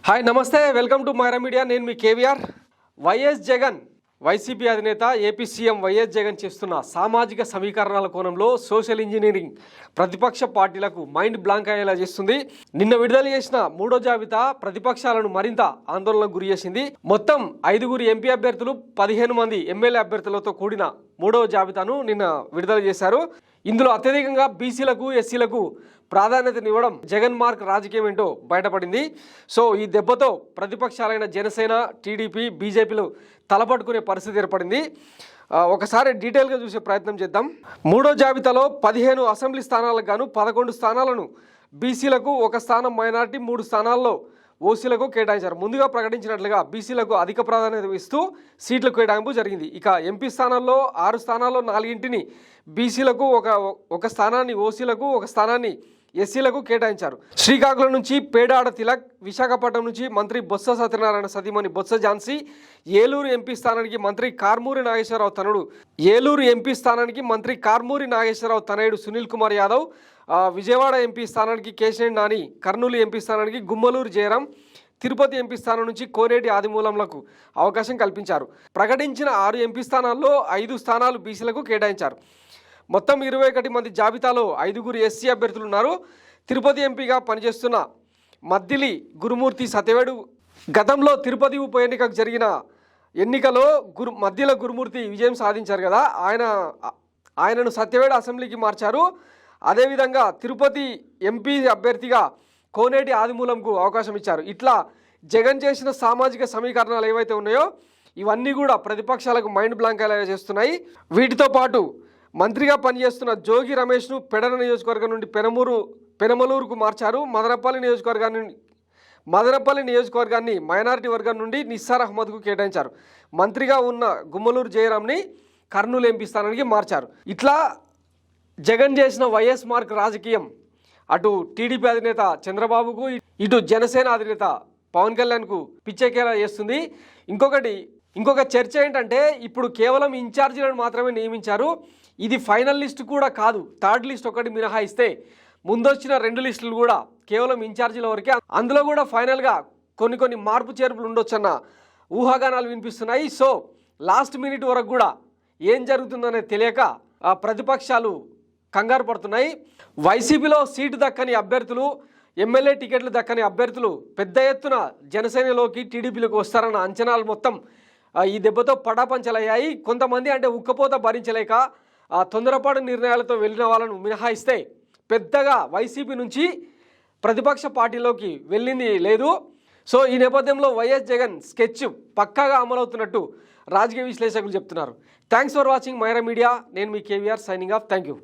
Hi నమస్తే, welcome to Myra media. నేను మీ కేవీఆర్. వైఎస్ జగన్ వైసీపీ అధినేత ఏపీ సీఎం వైఎస్ జగన్ చేస్తున్న సామాజిక సమీకరణాల కోణంలో సోషల్ ఇంజనీరింగ్ ప్రతిపక్ష పార్టీలకు మైండ్ బ్లాంక్ అయ్యేలా చేస్తుంది. నిన్న విడుదల చేసిన మూడో జాబితా ప్రతిపక్షాలను మరింత ఆందోళనకు గురి చేసింది. మొత్తం 5 ఎంపీ అభ్యర్థులు, 15 మంది ఎమ్మెల్యే అభ్యర్థులతో కూడిన మూడవ జాబితాను నిన్న విడుదల చేశారు. ఇందులో అత్యధికంగా బీసీలకు, ఎస్సీలకు ప్రాధాన్యతనివ్వడం జగన్ మార్క్ రాజకీయం ఏంటో బయటపడింది. సో ఈ దెబ్బతో ప్రతిపక్షాలైన జనసేన, టీడీపీ, బీజేపీలు తలపట్టుకునే పరిస్థితి ఏర్పడింది. ఒకసారి డీటెయిల్గా చూసే ప్రయత్నం చేద్దాం. మూడో జాబితాలో 15 అసెంబ్లీ స్థానాలకు గాను 11 స్థానాలను బీసీలకు, 1 స్థానం మైనార్టీ, 3 స్థానాల్లో ఓసీలకు కేటాయించారు. ముందుగా ప్రకటించినట్లుగా బీసీలకు అధిక ప్రాధాన్యత ఇస్తూ సీట్ల కేటాయింపు జరిగింది. ఇక ఎంపీ స్థానాల్లో 6 స్థానాల్లో 4 బీసీలకు, ఒక స్థానాన్ని ఓసీలకు, 1 స్థానాన్ని ఎస్సీలకు కేటాయించారు. శ్రీకాకుళం నుంచి పేడాడ తిలక్, విశాఖపట్నం నుంచి మంత్రి బొత్స సత్యనారాయణ సతీమణి బొత్స ఝాన్సీ, ఏలూరు ఎంపీ స్థానానికి మంత్రి కార్మూరి నాగేశ్వరరావు తనయుడు, ఏలూరు ఎంపీ స్థానానికి మంత్రి కార్మూరి నాగేశ్వరరావు తనయుడు సునీల్ కుమార్ యాదవ్, విజయవాడ ఎంపీ స్థానానికి కేశినేని నాని, కర్నూలు ఎంపీ స్థానానికి గుమ్మలూరు జయరాం, తిరుపతి ఎంపీ స్థానం నుంచి కోనేటి ఆదిమూలంలకు అవకాశం కల్పించారు. ప్రకటించిన 6 ఎంపీ స్థానాల్లో 5 స్థానాలు బీసీలకు కేటాయించారు. మొత్తం 21 మంది జాబితాలో 5 ఎస్సీ అభ్యర్థులు ఉన్నారు. తిరుపతి ఎంపీగా పనిచేస్తున్న మద్దిలి గురుమూర్తి సత్యవేడు గతంలో తిరుపతి ఉప ఎన్నికకు జరిగిన ఎన్నికలో మద్దిల గురుమూర్తి విజయం సాధించారు కదా, ఆయనను సత్యవేడు అసెంబ్లీకి మార్చారు. అదేవిధంగా తిరుపతి ఎంపీ అభ్యర్థిగా కోనేటి ఆదిమూలంకు అవకాశం ఇచ్చారు. ఇట్లా జగన్ చేసిన సామాజిక సమీకరణాలు ఏవైతే ఉన్నాయో ఇవన్నీ కూడా ప్రతిపక్షాలకు మైండ్ బ్లాంక్ అయ్యేలా చేస్తున్నాయి. వీటితో పాటు మంత్రిగా పనిచేస్తున్న జోగి రమేష్ను పెడన నియోజకవర్గం నుండి పెనమలూరుకు మార్చారు. మదనపల్లి నియోజకవర్గాన్ని మైనారిటీ వర్గం నుండి నిస్సార్ అహ్మద్కు కేటాయించారు. మంత్రిగా ఉన్న గుమ్మలూరు జయరాంని కర్నూలు ఎంపీ స్థానానికి మార్చారు. ఇట్లా జగన్ చేసిన వైఎస్ మార్క్ రాజకీయం అటు టీడీపీ అధినేత చంద్రబాబుకు, ఇటు జనసేన అధినేత పవన్ కళ్యాణ్కు పిచ్చెక్కేలా చేస్తుంది. ఇంకొక చర్చ ఏంటంటే ఇప్పుడు కేవలం ఇన్ఛార్జీలను మాత్రమే నియమించారు. ఇది ఫైనల్ లిస్ట్ కూడా కాదు. థర్డ్ లిస్ట్ ఒకటి మినహాయిస్తే ముందొచ్చిన 2 లిస్టులు కూడా కేవలం ఇన్ఛార్జీల వరకే. అందులో కూడా ఫైనల్గా కొన్ని మార్పు చేర్పులు ఉండొచ్చన్న ఊహాగానాలు వినిపిస్తున్నాయి. సో లాస్ట్ మినిట్ వరకు కూడా ఏం జరుగుతుందనేది తెలియక ప్రతిపక్షాలు కంగారు పడుతున్నాయి. వైసీపీలో సీటు దక్కని అభ్యర్థులు, ఎమ్మెల్యే టికెట్లు దక్కని అభ్యర్థులు పెద్ద ఎత్తున జనసేనలోకి, టీడీపీలోకి వస్తారన్న అంచనాలు మొత్తం ఈ దెబ్బతో పటాపంచలయ్యాయి. కొంతమంది అంటే ఉక్కపోత భరించలేక తొందరపాటు నిర్ణయాలతో వెళ్ళిన వాళ్ళను మినహాయిస్తే పెద్దగా వైసీపీ నుంచి ప్రతిపక్ష పార్టీలోకి వెళ్ళింది లేదు. సో ఈ నేపథ్యంలో వైఎస్ జగన్ స్కెచ్ పక్కాగా అమలవుతున్నట్టు రాజకీయ విశ్లేషకులు చెప్తున్నారు. Thanks for watching Myra media. నేను మీ KVR, signing off. Thank you.